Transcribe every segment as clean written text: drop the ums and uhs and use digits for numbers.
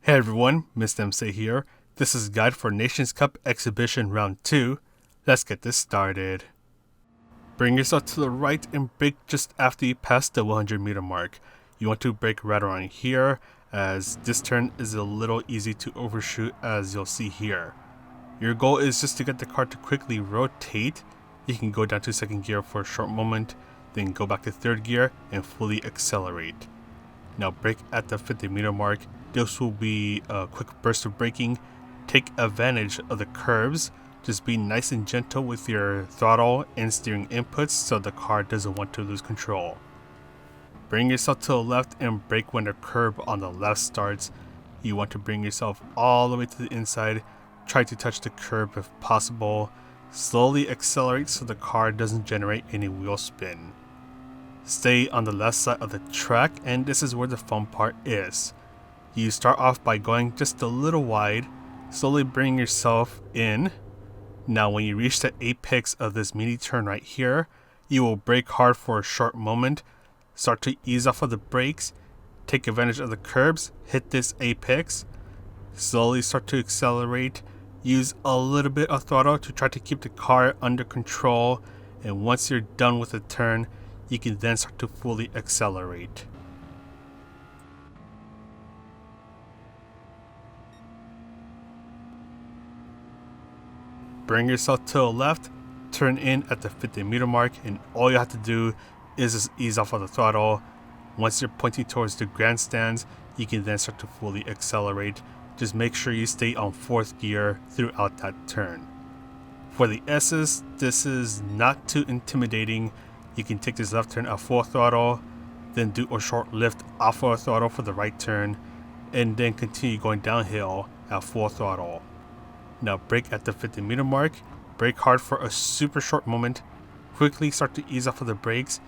Hey everyone, Mr. MC here. This is Guide for Nations Cup Exhibition Round 2. Let's get this started. Bring yourself to the right and brake just after you pass the 100 meter mark. You want to brake right around here, as this turn is a little easy to overshoot, as you'll see here. Your goal is just to get the car to quickly rotate. You can go down to second gear for a short moment, then go back to third gear and fully accelerate. Now brake at the 50 meter mark. This will be a quick burst of braking. Take advantage of the curves. Just be nice and gentle with your throttle and steering inputs so the car doesn't want to lose control. Bring yourself to the left and brake when the curb on the left starts. You want to bring yourself all the way to the inside. Try to touch the curb if possible. Slowly accelerate so the car doesn't generate any wheel spin. Stay on the left side of the track, and this is where the fun part is. You start off by going just a little wide, slowly bring yourself in. Now when you reach the apex of this mini turn right here, you will brake hard for a short moment, start to ease off of the brakes, take advantage of the curbs, hit this apex, slowly start to accelerate, use a little bit of throttle to try to keep the car under control, and once you're done with the turn, you can then start to fully accelerate. Bring yourself to the left, turn in at the 50 meter mark, and all you have to do is just ease off of the throttle. Once you're pointing towards the grandstands, you can then start to fully accelerate. Just make sure you stay on fourth gear throughout that turn. For the S's, this is not too intimidating. You can take this left turn at full throttle, then do a short lift off of throttle for the right turn, and then continue going downhill at full throttle. Now brake at the 50 meter mark, brake hard for a super short moment, quickly start to ease off of the brakes,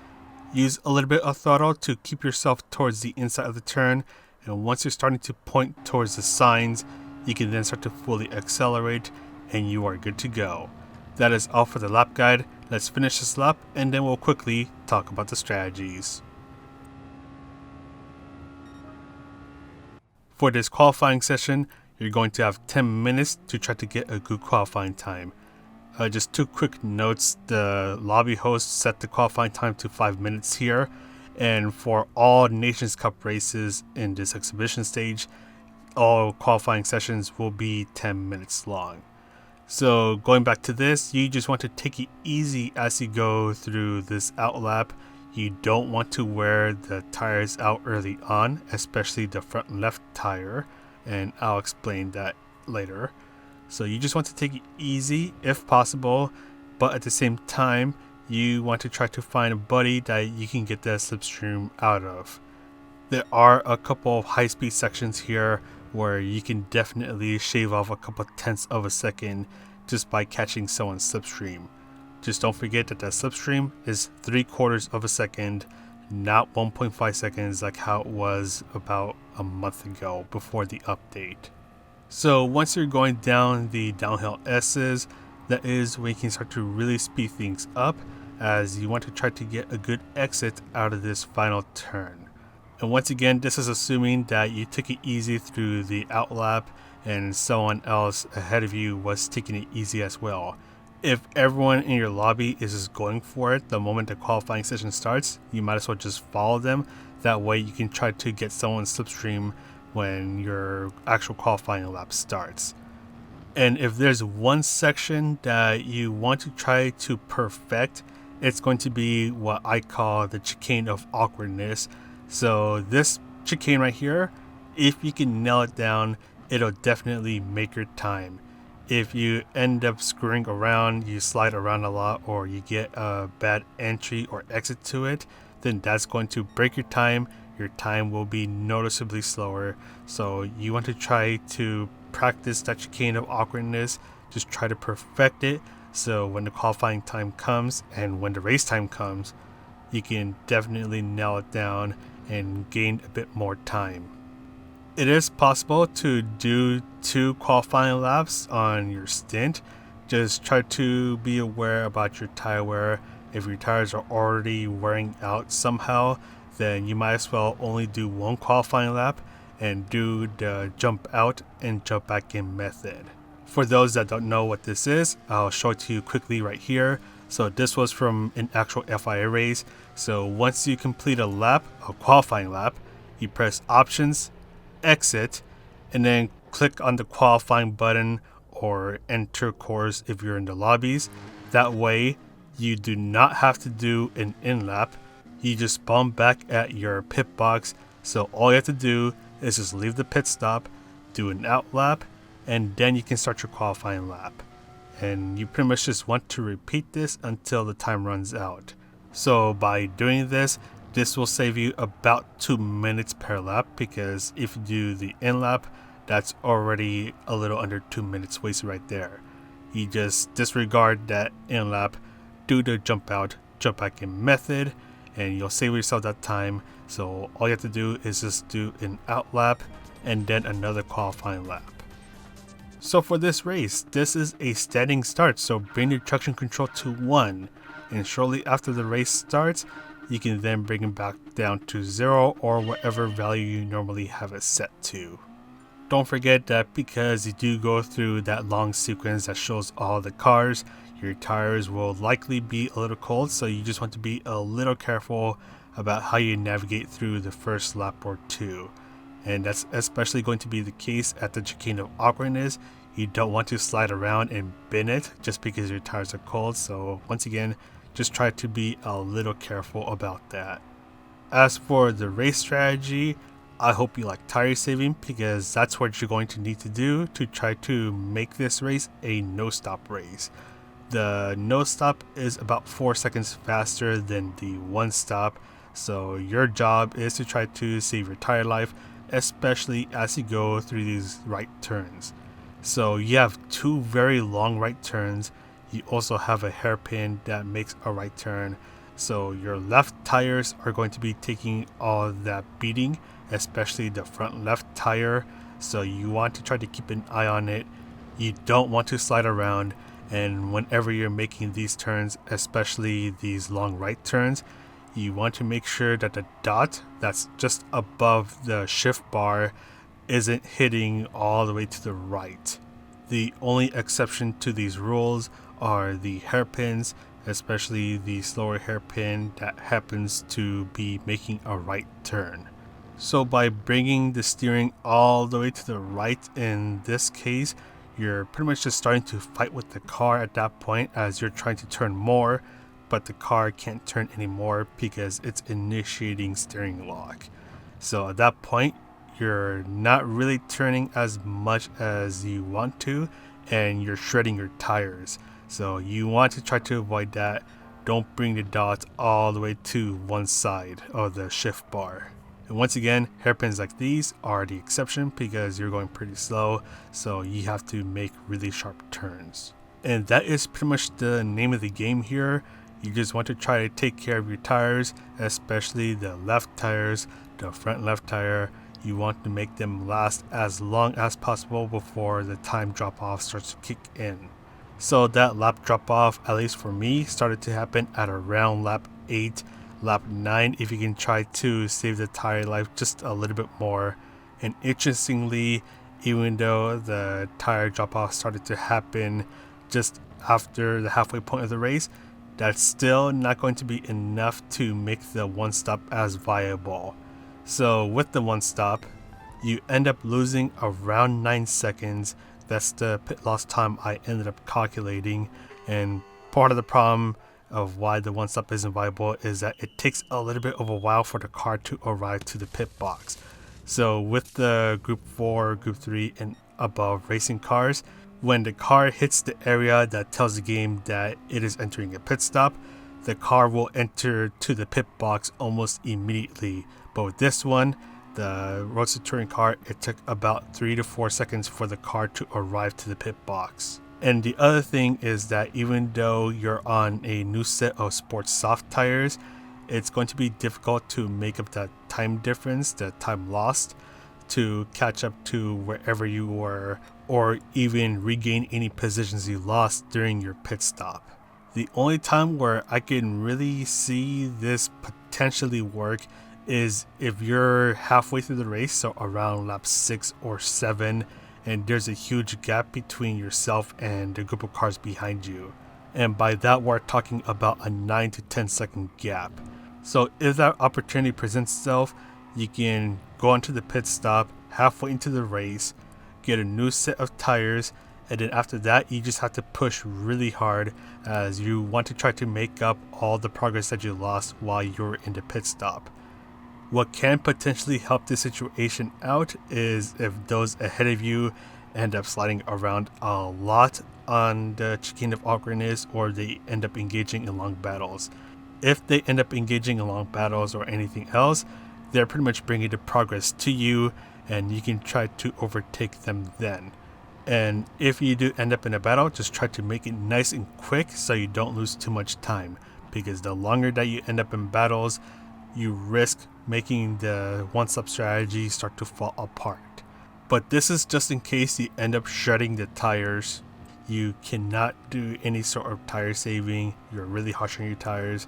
use a little bit of throttle to keep yourself towards the inside of the turn, and once you're starting to point towards the signs, you can then start to fully accelerate and you are good to go. That is all for the lap guide. Let's finish this lap and then we'll quickly talk about the strategies. For this qualifying session, you're going to have 10 minutes to try to get a good qualifying time. Just two quick notes. The lobby host set the qualifying time to 5 minutes here, and for all Nations Cup races in this exhibition stage, all qualifying sessions will be 10 minutes long. So going back to this, you just want to take it easy as you go through this out lap. You don't want to wear the tires out early on, especially the front left tire, and I'll explain that later. So you just want to take it easy if possible, but at the same time, you want to try to find a buddy that you can get the slipstream out of. There are a couple of high-speed sections here where you can definitely shave off a couple tenths of a second just by catching someone's slipstream. Just don't forget that slipstream is 3/4 of a second, not 1.5 seconds like how it was about a month ago before the update. So once you're going down the downhill S's, that is when you can start to really speed things up, as you want to try to get a good exit out of this final turn. And once again, this is assuming that you took it easy through the out lap and someone else ahead of you was taking it easy as well. If everyone in your lobby is just going for it the moment the qualifying session starts, you might as well just follow them. That way you can try to get someone's slipstream when your actual qualifying lap starts. And if there's one section that you want to try to perfect, it's going to be what I call the chicane of awkwardness. So this chicane right here, if you can nail it down, it'll definitely make your time. If you end up screwing around, you slide around a lot, or you get a bad entry or exit to it, then that's going to break your time. Your time will be noticeably slower. So you want to try to practice that chicane of awkwardness. Just try to perfect it, so when the qualifying time comes and when the race time comes, you can definitely nail it down and gain a bit more time. It is possible to do 2 qualifying laps on your stint. Just try to be aware about your tire wear. If your tires are already wearing out somehow, then you might as well only do 1 qualifying lap and do the jump out and jump back in method. For those that don't know what this is, I'll show it to you quickly right here. So this was from an actual FIA race. So once you complete a lap, a qualifying lap, you press options, exit, and then click on the qualifying button or enter course if you're in the lobbies. That way you do not have to do an in lap. You just spawn back at your pit box. So all you have to do is just leave the pit stop, do an out lap, and then you can start your qualifying lap. And you pretty much just want to repeat this until the time runs out. So by doing this will save you about 2 minutes per lap, because if you do the in lap, that's already a little under 2 minutes wasted right there. You just disregard that in lap, do the jump out, jump back in method, and you'll save yourself that time. So all you have to do is just do an out lap and then another qualifying lap. So for this race, this is a standing start, so bring your traction control to 1, and shortly after the race starts, you can then bring it back down to 0 or whatever value you normally have it set to. Don't forget that because you do go through that long sequence that shows all the cars, your tires will likely be a little cold, so you just want to be a little careful about how you navigate through the first lap or two. And that's especially going to be the case at the chicane of awkwardness. You don't want to slide around and bin it just because your tires are cold. So once again, just try to be a little careful about that. As for the race strategy, I hope you like tire saving, because that's what you're going to need to do to try to make this race a no-stop race. The no-stop is about 4 seconds faster than the one-stop. So your job is to try to save your tire life, especially as you go through these right turns. So you have 2 very long right turns. You also have a hairpin that makes a right turn. So your left tires are going to be taking all that beating, especially the front left tire. So you want to try to keep an eye on it. You don't want to slide around. And whenever you're making these turns, especially these long right turns, you want to make sure that the dot that's just above the shift bar isn't hitting all the way to the right. The only exception to these rules are the hairpins, especially the slower hairpin that happens to be making a right turn. So by bringing the steering all the way to the right in this case, you're pretty much just starting to fight with the car at that point, as you're trying to turn more, but the car can't turn anymore because it's initiating steering lock. So at that point, you're not really turning as much as you want to, and you're shredding your tires. So you want to try to avoid that. Don't bring the dots all the way to one side of the shift bar. And once again, hairpins like these are the exception because you're going pretty slow, so you have to make really sharp turns. And that is pretty much the name of the game here. You just want to try to take care of your tires, especially the left tires, the front left tire. You want to make them last as long as possible before the time drop off starts to kick in. So that lap drop off, at least for me, started to happen at around lap 8, lap 9, if you can try to save the tire life just a little bit more. And interestingly, even though the tire drop off started to happen just after the halfway point of the race, that's still not going to be enough to make the one stop as viable. So with the one stop, you end up losing around 9 seconds. That's the pit loss time I ended up calculating. And part of the problem of why the one stop isn't viable is that it takes a little bit of a while for the car to arrive to the pit box. So with the group 4, group 3 and above racing cars, when the car hits the area that tells the game that it is entering a pit stop, the car will enter to the pit box almost immediately. But with this one, the Roadster touring car, it took about 3 to 4 seconds for the car to arrive to the pit box. And the other thing is that even though you're on a new set of sports soft tires, it's going to be difficult to make up that time difference, the time lost, to catch up to wherever you were, or even regain any positions you lost during your pit stop. The only time where I can really see this potentially work is if you're halfway through the race, so around lap 6 or 7, and there's a huge gap between yourself and the group of cars behind you. And by that, we're talking about a 9 to 10 second gap. So if that opportunity presents itself, you can go onto the pit stop halfway into the race, get a new set of tires, and then after that, you just have to push really hard as you want to try to make up all the progress that you lost while you were in the pit stop. What can potentially help this situation out is if those ahead of you end up sliding around a lot on the chicane of awkwardness, or they end up engaging in long battles. If they end up engaging in long battles or anything else, they're pretty much bringing the progress to you, and you can try to overtake them then. And if you do end up in a battle, just try to make it nice and quick so you don't lose too much time, because the longer that you end up in battles, you risk making the one-stop strategy start to fall apart. But this is just in case you end up shredding the tires. You cannot do any sort of tire saving, you're really harsh on your tires,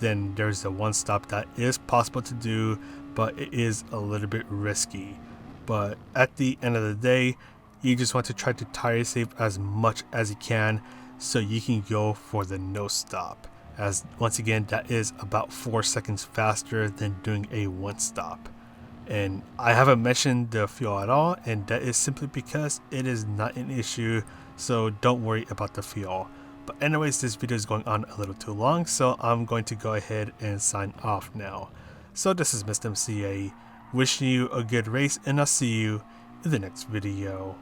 then there's the one stop that is possible to do, but it is a little bit risky. But at the end of the day, you just want to try to tire save as much as you can so you can go for the no stop, as once again that is about 4 seconds faster than doing a one stop. And I haven't mentioned the fuel at all, and that is simply because it is not an issue, so don't worry about the fuel. But anyways, this video is going on a little too long, so I'm going to go ahead and sign off now. So this is Mr. MCA, wishing you a good race, and I'll see you in the next video.